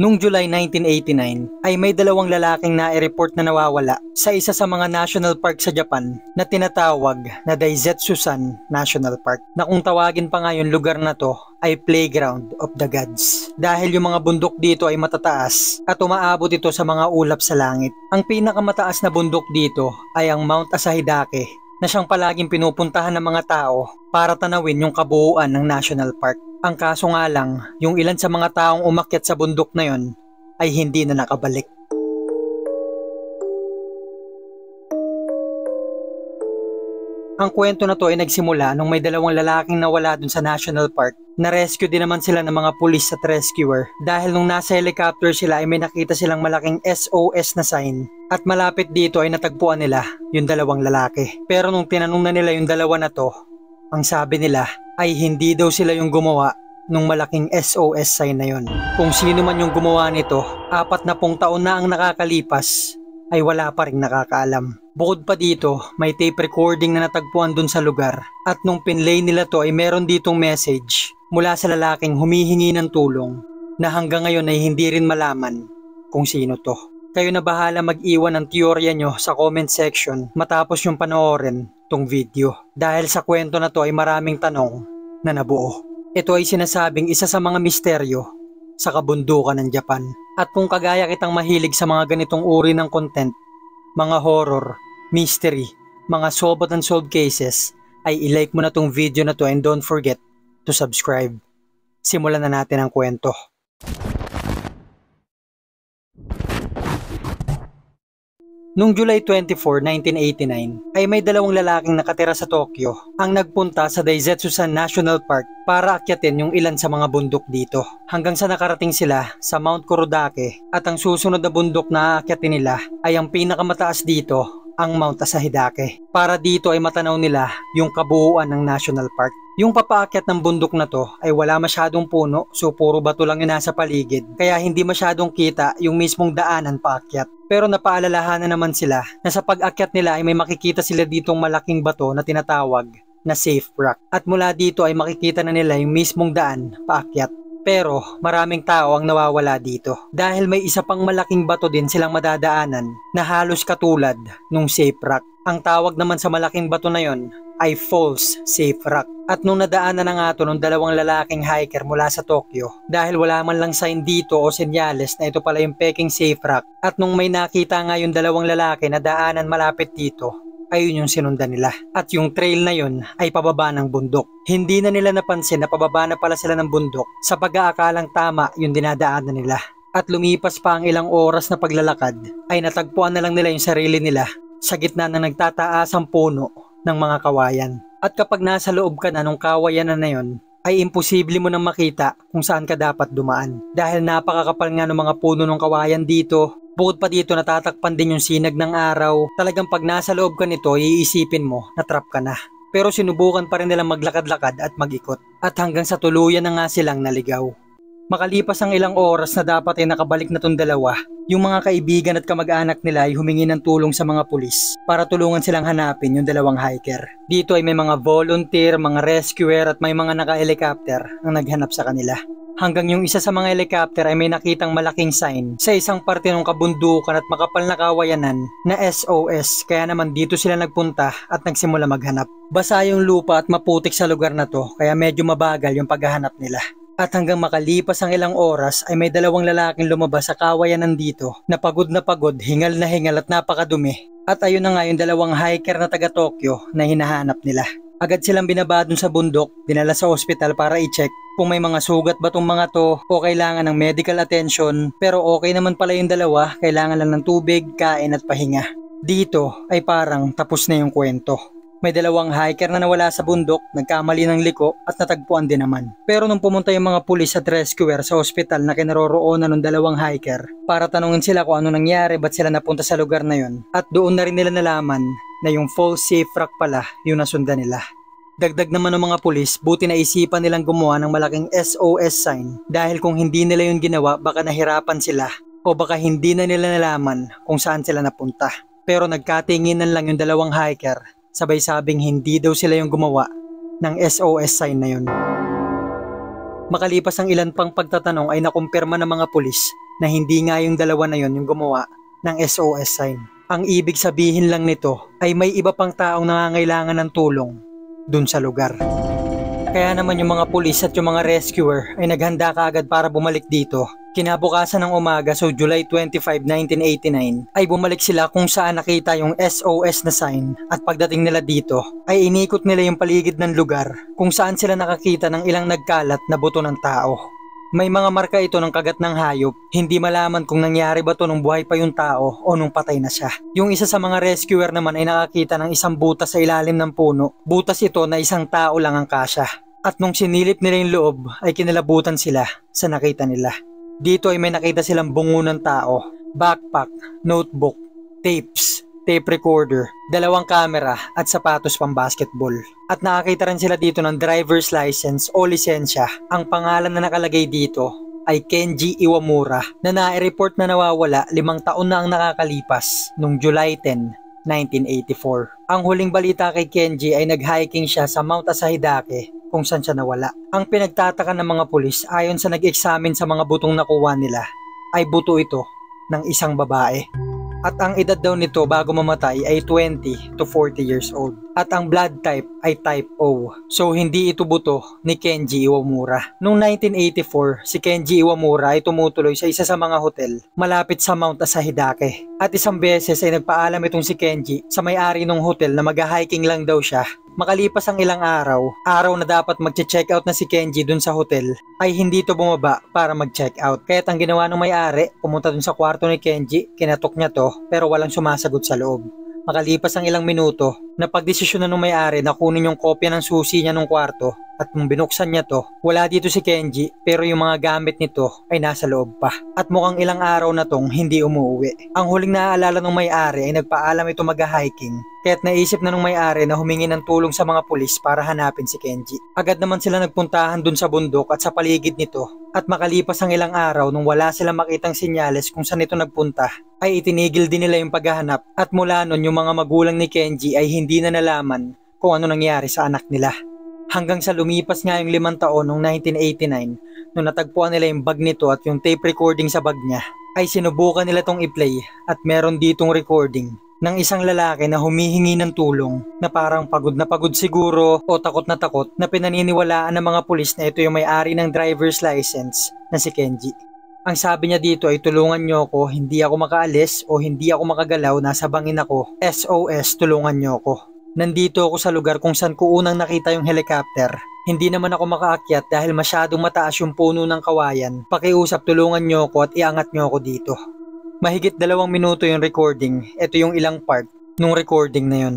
Noong July 1989 ay may dalawang lalaking nai-report na nawawala sa isa sa mga national park sa Japan na tinatawag na Daisetsu-san National Park, na kung tawagin pa nga yung lugar na to ay Playground of the Gods dahil yung mga bundok dito ay matataas at umaabot ito sa mga ulap sa langit. Ang pinakamataas na bundok dito ay ang Mount Asahidake na siyang palaging pinupuntahan ng mga tao para tanawin yung kabuuan ng national park. Ang kaso nga lang, yung ilan sa mga taong umakyat sa bundok na yon ay hindi na nakabalik. Ang kwento na to ay nagsimula nung may dalawang lalaking nawala dun sa national park. Na-rescue din naman sila ng mga pulis at rescuer dahil nung nasa helicopter sila ay may nakita silang malaking SOS na sign. At malapit dito ay natagpuan nila yung dalawang lalaki. Pero nung tinanong na nila yung dalawa na to, ang sabi nila ay hindi daw sila yung gumawa nung malaking SOS sign na yon. Kung sino man yung gumawa nito, 40 taon na ang nakakalipas ay wala pa rin nakakaalam. Bukod pa dito, may tape recording na natagpuan dun sa lugar at nung pinlay nila to ay meron ditong message mula sa lalaking humihingi ng tulong na hanggang ngayon ay hindi rin malaman kung sino to. Kayo na bahala mag-iwan ng teorya nyo sa comment section matapos yung panoorin tong video dahil sa kwento na to ay maraming tanong na nabuo. Ito ay sinasabing isa sa mga misteryo sa kabundukan ng Japan. At kung kagaya kitang mahilig sa mga ganitong uri ng content, mga horror, mystery, mga solved at unsolved cases, ay ilike mo na tong video na to and don't forget to subscribe. Simulan na natin ang kwento. Noong July 24, 1989 ay may dalawang lalaking nakatira sa Tokyo ang nagpunta sa Daisetsu-san National Park para akyatin yung ilan sa mga bundok dito. Hanggang sa nakarating sila sa Mount Kurodake at ang susunod na bundok na aakyatin nila ay ang pinakamataas dito, ang Mount Asahidake. Para dito ay matanaw nila yung kabuuan ng National Park. Yung papaakyat ng bundok na to ay wala masyadong puno, so puro bato lang yung nasa paligid, kaya hindi masyadong kita yung mismong daanan paakyat. Pero napaalalahanan naman sila na sa pag-akyat nila ay may makikita sila ditong malaking bato na tinatawag na safe rock. At mula dito ay makikita na nila yung mismong daan paakyat. Pero maraming tao ang nawawala dito dahil may isa pang malaking bato din silang madadaanan na halos katulad nung safe rock. Ang tawag naman sa malaking bato na yon ay false safe rock. At nung nadaanan na nga ito ng dalawang lalaking hiker mula sa Tokyo dahil wala man lang sign dito o senyales na ito pala yung peking safe rock, at nung may nakita nga yung dalawang lalaki na daanan malapit dito, ayun yung sinundan nila. At yung trail na yun ay pababa ng bundok. Hindi na nila napansin na pababa na pala sila ng bundok sa pag-aakalang tama yung dinadaanan nila. At lumipas pa ang ilang oras na paglalakad ay natagpuan na lang nila yung sarili nila sa gitna ng nagtataasang puno ng mga kawayan. At kapag nasa loob ka na nung kawayanan na yon, ay imposible mo nang makita kung saan ka dapat dumaan. Dahil napakakapal nga ng mga puno ng kawayan dito. Bukod pa dito natatakpan din yung sinag ng araw. Talagang pag nasa loob ka nito, iisipin mo na trap ka na. Pero sinubukan pa rin nilang maglakad-lakad at mag-ikot. At hanggang sa tuluyan na nga silang naligaw. Makalipas ang ilang oras na dapat ay nakabalik na tong dalawa, yung mga kaibigan at kamag-anak nila ay humingi ng tulong sa mga pulis para tulungan silang hanapin yung dalawang hiker. Dito ay may mga volunteer, mga rescuer at may mga naka-helicopter ang naghanap sa kanila. Hanggang yung isa sa mga helicopter ay may nakitang malaking sign sa isang parte ng kabundukan at makapal na kawayanan na SOS, kaya naman dito sila nagpunta at nagsimula maghanap. Basa yung lupa at maputik sa lugar na to kaya medyo mabagal yung paghahanap nila. At hanggang makalipas ang ilang oras ay may dalawang lalaking lumabas sa kawayanan dito na pagod, hingal na hingal at napakadumi. At ayun na nga yung dalawang hiker na taga Tokyo na hinahanap nila. Agad silang binaba dun sa bundok, dinala sa ospital para i-check kung may mga sugat ba tong mga to o kailangan ng medical attention. Pero okay naman pala yung dalawa, kailangan lang ng tubig, kain at pahinga. Dito ay parang tapos na yung kwento. May dalawang hiker na nawala sa bundok, nagkamali ng liko at natagpuan din naman. Pero nung pumunta yung mga pulis at rescuer sa ospital na kinaroroonan ng dalawang hiker para tanungin sila kung ano nangyari, ba't sila napunta sa lugar na yon, at doon na rin nila nalaman na yung false safe rock pala yung nasundan nila. Dagdag naman ng mga pulis, buti na isipan nilang gumawa ng malaking SOS sign dahil kung hindi nila yung ginawa baka nahirapan sila o baka hindi na nila nalaman kung saan sila napunta. Pero nagkatinginan lang yung dalawang hiker, sabay sabing hindi daw sila yung gumawa ng SOS sign na yun. Makalipas ang ilan pang pagtatanong ay nakumpirma ng mga pulis na hindi nga yung dalawa na yon yung gumawa ng SOS sign. Ang ibig sabihin lang nito ay may iba pang taong nangangailangan ng tulong dun sa lugar. Kaya naman yung mga pulis at yung mga rescuer ay naghanda kaagad para bumalik dito. Kinabukasan ng umaga, so July 25, 1989, ay bumalik sila kung saan nakita yung SOS na sign, at pagdating nila dito ay inikot nila yung paligid ng lugar kung saan sila nakakita ng ilang nagkalat na buto ng tao. May mga marka ito ng kagat ng hayop, hindi malaman kung nangyari ba to nung buhay pa yung tao o nung patay na siya. Yung isa sa mga rescuer naman ay nakakita ng isang butas sa ilalim ng puno. Butas ito na isang tao lang ang kasya. At nung sinilip nila yung loob ay kinilabutan sila sa nakita nila. Dito ay may nakita silang bungo ng tao, backpack, notebook, tapes, tape recorder, 2 camera at sapatos pang basketball. At nakakita rin sila dito ng driver's license o lisensya. Ang pangalan na nakalagay dito ay Kenji Iwamura na nai-report na nawawala 5 taon na ang nakakalipas noong July 10, 1984. Ang huling balita kay Kenji ay nag-hiking siya sa Mount Asahidake kung saan siya nawala. Ang pinagtataka ng mga pulis ayon sa nag-examine sa mga butong nakuha nila ay buto ito ng isang babae. At ang edad daw nito bago mamatay ay 20 to 40 years old. At ang blood type ay type O. So hindi ito buto ni Kenji Iwamura. Noong 1984, si Kenji Iwamura ay tumutuloy sa isa sa mga hotel malapit sa Mount Asahidake. At isang beses ay nagpaalam itong si Kenji sa may-ari ng hotel na mag-hiking lang daw siya. Makalipas ang ilang araw na dapat mag-check out na si Kenji dun sa hotel, ay hindi to bumaba para mag-check out. Kaya't ang ginawa ng may-ari, pumunta dun sa kwarto ni Kenji, kinatok niya to pero walang sumasagot sa loob. Makalipas ang ilang minuto, napagdesisyon na ng may-ari na kunin yung kopya ng susi niya ng kwarto at nung binuksan niya to, wala dito si Kenji pero yung mga gamit nito ay nasa loob pa. At mukhang ilang araw na tong hindi umuwi. Ang huling naaalala ng may-ari ay nagpaalam ito mag-hiking. Kaya't naisip na ng may-ari na humingi ng tulong sa mga pulis para hanapin si Kenji. Agad naman sila nagpuntahan dun sa bundok at sa paligid nito. At makalipas ang ilang araw nung wala silang makitang senyales kung saan ito nagpunta, ay itinigil din nila yung paghahanap. At mula nun yung mga magulang ni Kenji ay hindi na nalaman kung ano nangyari sa anak nila. Hanggang sa lumipas nga yung 5 taon noong 1989, nung natagpuan nila yung bag nito at yung tape recording sa bag niya, ay sinubukan nila tong i-play at meron ditong recording ng isang lalaki na humihingi ng tulong na parang pagod na pagod siguro o takot na pinaniniwalaan ng mga pulis na ito yung may-ari ng driver's license na si Kenji. Ang sabi niya dito ay tulungan niyo ako, hindi ako makaalis o hindi ako makagalaw, nasa bangin ako, SOS tulungan niyo ako. Nandito ako sa lugar kung saan ko unang nakita yung helicopter. Hindi naman ako makaakyat dahil masyadong mataas yung puno ng kawayan. Pakiusap tulungan niyo ako at iangat niyo ako dito. Mahigit 2 minuto yung recording. Ito yung ilang part nung recording na yun.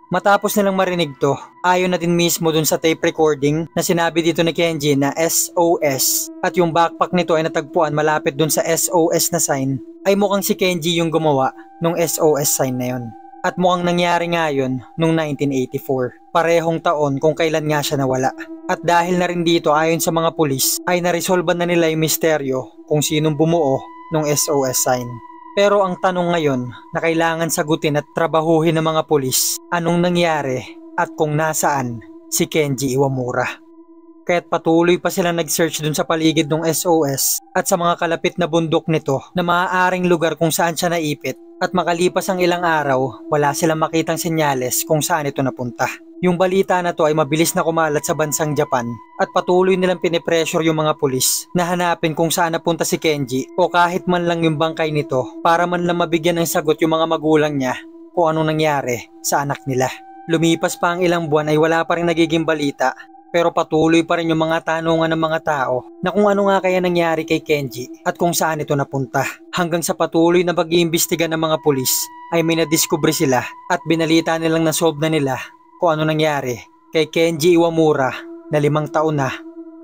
Matapos nilang marinig to, ayon na din mismo dun sa tape recording na sinabi dito ni Kenji na SOS at yung backpack nito ay natagpuan malapit dun sa SOS na sign, ay mukhang si Kenji yung gumawa nung SOS sign na yun. At mukhang nangyari nga yun nung 1984, parehong taon kung kailan nga siya nawala. At dahil na rin dito ayon sa mga pulis ay naresolban na nila yung misteryo kung sinong bumuo nung SOS sign. Pero ang tanong ngayon na kailangan sagutin at trabahuhin ng mga pulis, anong nangyari at kung nasaan si Kenji Iwamura. Kaya't patuloy pa sila nag-search dun sa paligid ng SOS at sa mga kalapit na bundok nito na maaaring lugar kung saan siya naipit. At makalipas ang ilang araw, wala silang makitang senyales kung saan ito napunta. Yung balita na to ay mabilis na kumalat sa bansang Japan at patuloy nilang pinipressure yung mga pulis na hanapin kung saan napunta si Kenji o kahit man lang yung bangkay nito para man lang mabigyan ng sagot yung mga magulang niya kung anong nangyari sa anak nila. Lumipas pa ang ilang buwan ay wala pa rin nagiging balita pero patuloy pa rin yung mga tanungan ng mga tao na kung ano nga kaya nangyari kay Kenji at kung saan ito napunta. Hanggang sa patuloy na pag-iimbestiga ng mga pulis ay may nadiskubre sila at binalita nilang nasolve na nila kung ano nangyari kay Kenji Iwamura na 5 taon na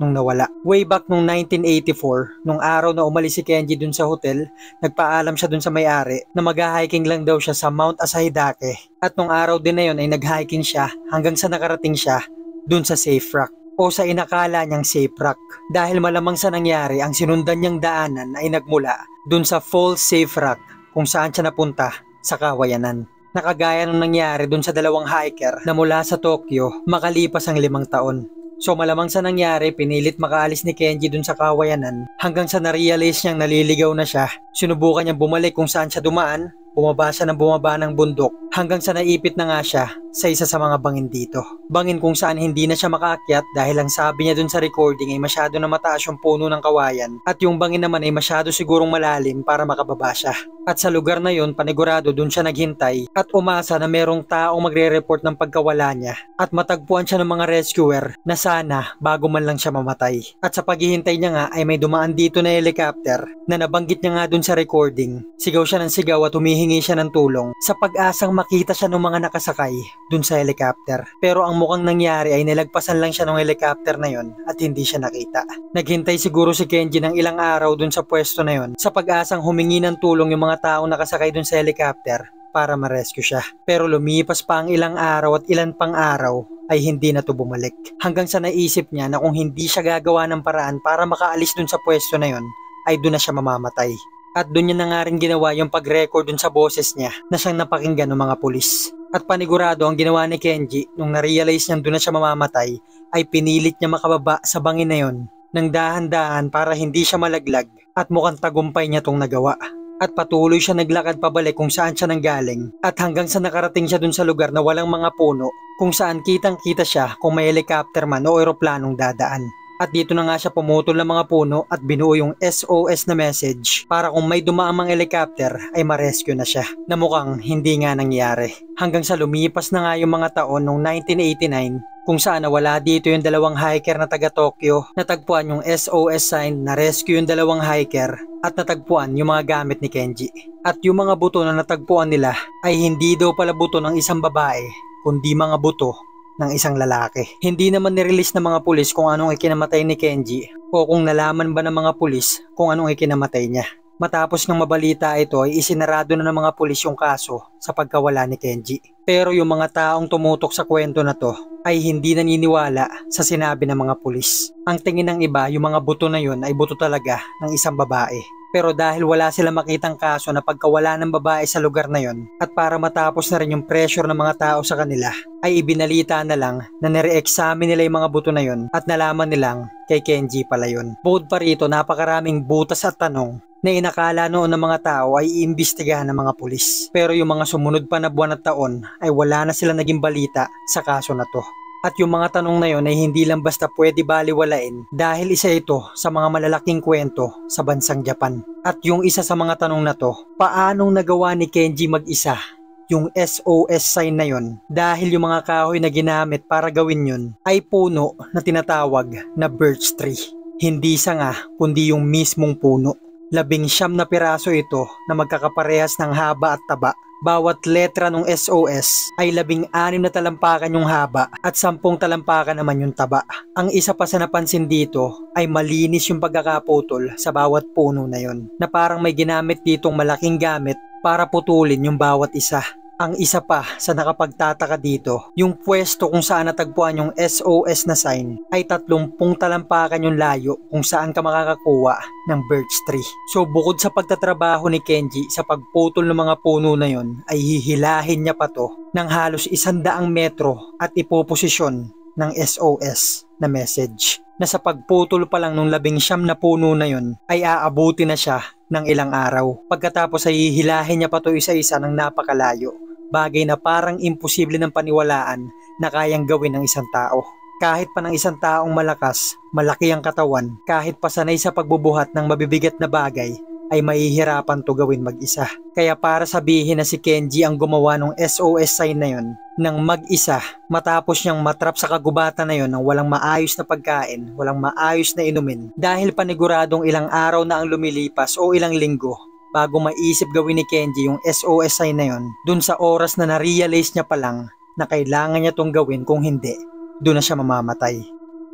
nung nawala. Way back nung 1984, nung araw na umalis si Kenji dun sa hotel, nagpaalam siya dun sa may-ari na mag-hiking lang daw siya sa Mount Asahidake. At nung araw din na yun ay nag-hiking siya hanggang sa nakarating siya dun sa Safe Rock. o sa inakala niyang safe rock. Dahil malamang sa nangyari, ang sinundan niyang daanan ay nagmula dun sa false safe rock kung saan siya napunta sa Kawayanan. Nakagaya nung nangyari dun sa dalawang hiker na mula sa Tokyo makalipas ang 5 taon. So malamang sa nangyari, pinilit makaalis ni Kenji dun sa Kawayanan hanggang sa na-realize niyang naliligaw na siya. Sinubukan niyang bumalik kung saan siya dumaan, bumaba siya ng bumaba ng bundok hanggang sa naipit na nga siya sa isa sa mga bangin dito. Bangin kung saan hindi na siya makaakyat dahil ang sabi niya dun sa recording ay masyado na mataas yung puno ng kawayan at yung bangin naman ay masyado sigurong malalim para makababa siya. At sa lugar na yun, panigurado dun siya naghintay at umasa na merong taong magre-report ng pagkawala niya at matagpuan siya ng mga rescuer na sana bago man lang siya mamatay. At sa paghihintay niya nga ay may dumaan dito na helicopter na nabanggit niya nga dun sa recording. Sigaw siya ng sigaw at humihingi siya ng tulong sa pag-asang makita siya ng mga nakasakay dun sa helicopter. Pero ang mukhang nangyari ay nilagpasan lang siya ng helicopter na yon at hindi siya nakita. Naghintay siguro si Kenji ng ilang araw dun sa pwesto na yon sa pag-asang humingi ng tulong yung mga taong nakasakay dun sa helicopter para ma-rescue siya. Pero lumipas pa ang ilang araw at ilan pang araw ay hindi na to bumalik. Hanggang sa naisip niya na kung hindi siya gagawa ng paraan para makaalis dun sa pwesto na yon ay dun na siya mamamatay. At dun niya na nga rin ginawa yung pag-record dun sa boses niya na siyang napakinggan ng mga pulis. At panigurado ang ginawa ni Kenji nung na-realize niyang doon na siya mamamatay ay pinilit niya makababa sa bangin na yon ng dahan-dahan para hindi siya malaglag at mukhang tagumpay niya tong nagawa. At patuloy siya naglakad pabalik kung saan siya nanggaling at hanggang sa nakarating siya dun sa lugar na walang mga puno kung saan kitang-kita siya kung may helicopter man o eroplanong dadaan. At dito na nga siya pumutol ng mga puno at binuo yung SOS na message para kung may dumaamang helicopter ay ma-rescue na siya na mukhang hindi nga nangyari. Hanggang sa lumipas na nga yung mga taon noong 1989 kung saan nawala dito yung dalawang hiker na taga Tokyo, natagpuan yung SOS sign na rescue yung dalawang hiker at natagpuan yung mga gamit ni Kenji. At yung mga buto na natagpuan nila ay hindi daw pala buto ng isang babae kundi mga buto ng isang lalaki. Hindi naman nirelease ng mga pulis kung anong ikinamatay ni Kenji o kung nalaman ba ng mga pulis kung anong ikinamatay niya. Matapos ng mabalita ito ay isinarado na ng mga pulis yung kaso sa pagkawala ni Kenji. Pero yung mga taong tumutok sa kwento na to ay hindi naniniwala sa sinabi ng mga pulis. Ang tingin ng iba, yung mga buto na yun ay buto talaga ng isang babae. Pero dahil wala sila makitang kaso na pagkawala ng babae sa lugar na yon at para matapos na rin yung pressure ng mga tao sa kanila, ay ibinalita na lang na nire-examine nila yung mga buto na yon at nalaman nilang kay Kenji pala yun. Bukod pa rito, napakaraming butas at tanong na inakala noon ng mga tao ay iimbestigahan ng mga pulis. Pero yung mga sumunod pa na buwan at taon ay wala na sila naging balita sa kaso na to. At yung mga tanong na yon ay hindi lang basta pwede baliwalain dahil isa ito sa mga malalaking kwento sa bansang Japan. At yung isa sa mga tanong na to, paanong nagawa ni Kenji mag-isa yung SOS sign na yon dahil yung mga kahoy na ginamit para gawin yun ay puno na tinatawag na birch tree. Hindi sanga kundi yung mismong puno. 19 na piraso ito na magkakaparehas ng haba at taba. Bawat letra ng SOS ay 16 na talampakan yung haba at 10 talampakan naman yung taba. Ang isa pa sa napansin dito ay malinis yung pagkakaputol sa bawat puno na yon na parang may ginamit ditong malaking gamit para putulin yung bawat isa. Ang isa pa sa nakapagtataka dito, yung pwesto kung saan natagpuan yung SOS na sign ay 30 talampakan yung layo kung saan ka makakakuha ng birch tree. So bukod sa pagtatrabaho ni Kenji sa pagputol ng mga puno na yon, ay hihilahin niya pa to ng halos 100 metro at ipoposisyon ng SOS na message na sa pagputol pa lang ng 19 na puno na yon ay aabuti na siya ng ilang araw. Pagkatapos ay hihilahin niya pa to isa-isa ng napakalayo. Bagay na parang imposible ng paniwalaan na kayang gawin ng isang tao. Kahit pa ng isang taong malakas, malaki ang katawan, kahit pa sanay sa pagbubuhat ng mabibigat na bagay, ay mahihirapan to gawin mag-isa. Kaya para sabihin na si Kenji ang gumawa ng SOS sign na yon ng mag-isa matapos niyang matrap sa kagubatan na yon ng walang maayos na pagkain, walang maayos na inumin dahil paniguradong ilang araw na ang lumilipas o ilang linggo bago maisip gawin ni Kenji yung SOS sign na yon dun sa oras na na-realize niya pa lang na kailangan niya tong gawin kung hindi, dun na siya mamamatay.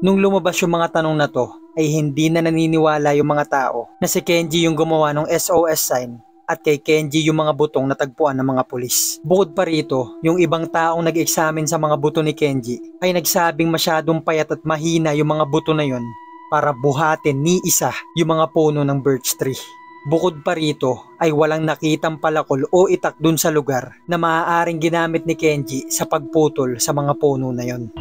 Nung lumabas yung mga tanong na to ay hindi na naniniwala yung mga tao na si Kenji yung gumawa ng SOS sign at kay Kenji yung mga butong natagpuan ng mga pulis. Bukod pa rito, yung ibang taong nag-examine sa mga buto ni Kenji ay nagsabing masyadong payat at mahina yung mga buto na yun para buhatin ni isa yung mga puno ng birch tree. Bukod pa rito ay walang nakitang palakol o itak dun sa lugar na maaaring ginamit ni Kenji sa pagputol sa mga puno na yun.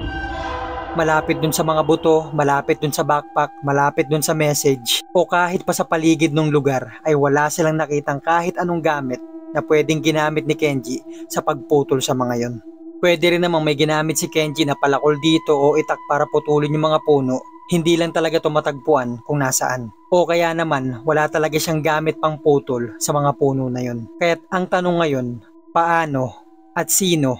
Malapit dun sa mga buto, malapit dun sa backpack, malapit dun sa message, o kahit pa sa paligid ng lugar ay wala silang nakitang kahit anong gamit na pwedeng ginamit ni Kenji sa pagputol sa mga yon. Pwede rin namang may ginamit si Kenji na palakol dito o itak para putulin yung mga puno, hindi lang talaga ito matagpuan kung nasaan. O kaya naman wala talaga siyang gamit pang putol sa mga puno na yon. Kaya't ang tanong ngayon, paano at sino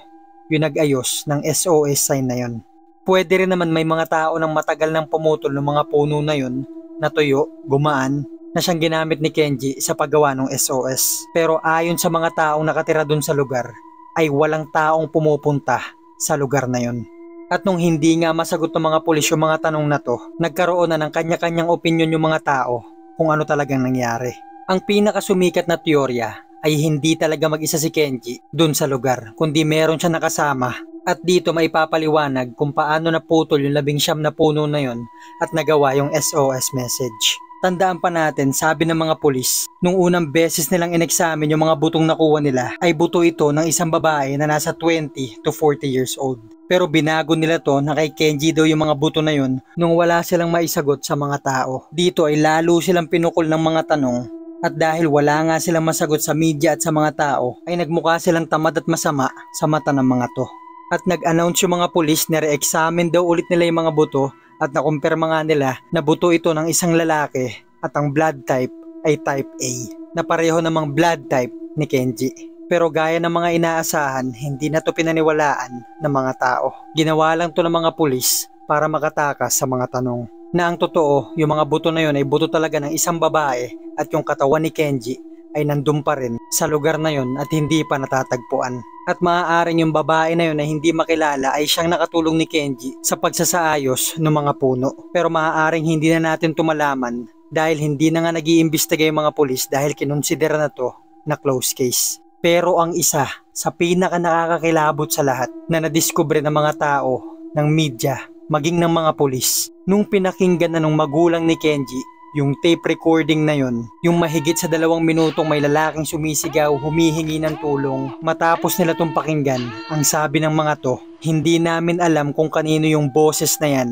yung nag-ayos ng SOS sign na yon? Pwede rin naman may mga tao nang matagal nang pumutol ng mga puno na yun, natuyo, gumaan, na siyang ginamit ni Kenji sa paggawa ng SOS. Pero ayon sa mga taong nakatira dun sa lugar, ay walang taong pumupunta sa lugar na yun. At nung hindi nga masagot ng mga pulis yung mga tanong na to, nagkaroon na ng kanya-kanyang opinyon yung mga tao kung ano talagang nangyari. Ang pinakasumikat na teorya ay hindi talaga mag-isa si Kenji dun sa lugar, kundi meron siya nakasama. At dito may papaliwanag kung paano naputol yung 19 na puno na yon at nagawa yung SOS message. Tandaan pa natin, sabi ng mga pulis, nung unang beses nilang inexamine yung mga butong nakuha nila ay buto ito ng isang babae na nasa 20 to 40 years old. Pero binago nila to na kay Kenji daw yung mga buto na yon nung wala silang maisagot sa mga tao. Dito ay lalo silang pinukol ng mga tanong at dahil wala nga silang masagot sa media at sa mga tao ay nagmukha silang tamad at masama sa mata ng mga to. At nag-announce yung mga pulis na re-examine daw ulit nila yung mga buto at nakumpirma nga nila na buto ito ng isang lalaki at ang blood type ay type A na pareho namang blood type ni Kenji. Pero gaya ng mga inaasahan, hindi na to pinaniwalaan ng mga tao. Ginawa lang to ng mga pulis para makatakas sa mga tanong. Na ang totoo, yung mga buto na yun ay buto talaga ng isang babae at yung katawan ni Kenji ay nandun pa rin sa lugar na yun at hindi pa natatagpuan. At maaaring yung babae na yun na hindi makilala ay siyang nakatulong ni Kenji sa pagsasaayos ng mga puno. Pero maaaring hindi na natin tumalaman dahil hindi na nga nag-iimbestiga yung mga pulis dahil kinonsidera na to na close case. Pero ang isa sa pinaka nakakakilabot sa lahat na nadiskubre ng mga tao, ng media, maging ng mga pulis, nung pinakinggan na ng magulang ni Kenji yung tape recording na yon, yung mahigit sa 2 minutong may lalaking sumisigaw, humihingi ng tulong. Matapos nila tong pakinggan, ang sabi ng mga to, hindi namin alam kung kanino yung boses na yan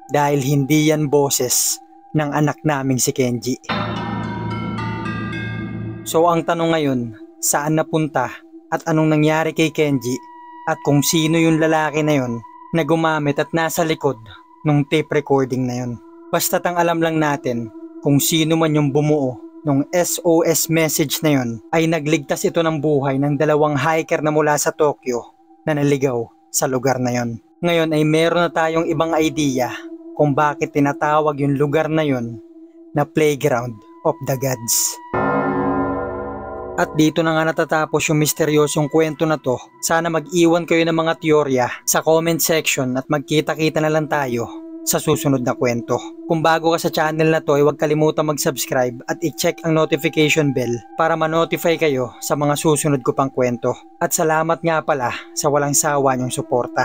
dahil hindi yan boses ng anak naming si Kenji. So ang tanong ngayon, saan napunta at anong nangyari kay Kenji at kung sino yung lalaki na yon na gumamit at nasa likod ng tape recording na yon. Basta't ang alam lang natin, kung sino man yung bumuo ng SOS message na yon ay nagligtas ito ng buhay ng 2 hiker na mula sa Tokyo na naligaw sa lugar na yon. Ngayon ay meron na tayong ibang idea kung bakit tinatawag yung lugar na yon na Playground of the Gods. At dito na nga natatapos yung misteryosong kwento na to. Sana mag-iwan kayo ng mga teorya sa comment section at magkita-kita na lang tayo sa susunod na kwento. Kung bago ka sa channel na to ay huwag kalimutan mag-subscribe at i-check ang notification bell para ma-notify kayo sa mga susunod ko pang kwento. At salamat nga pala sa walang sawa niyong suporta.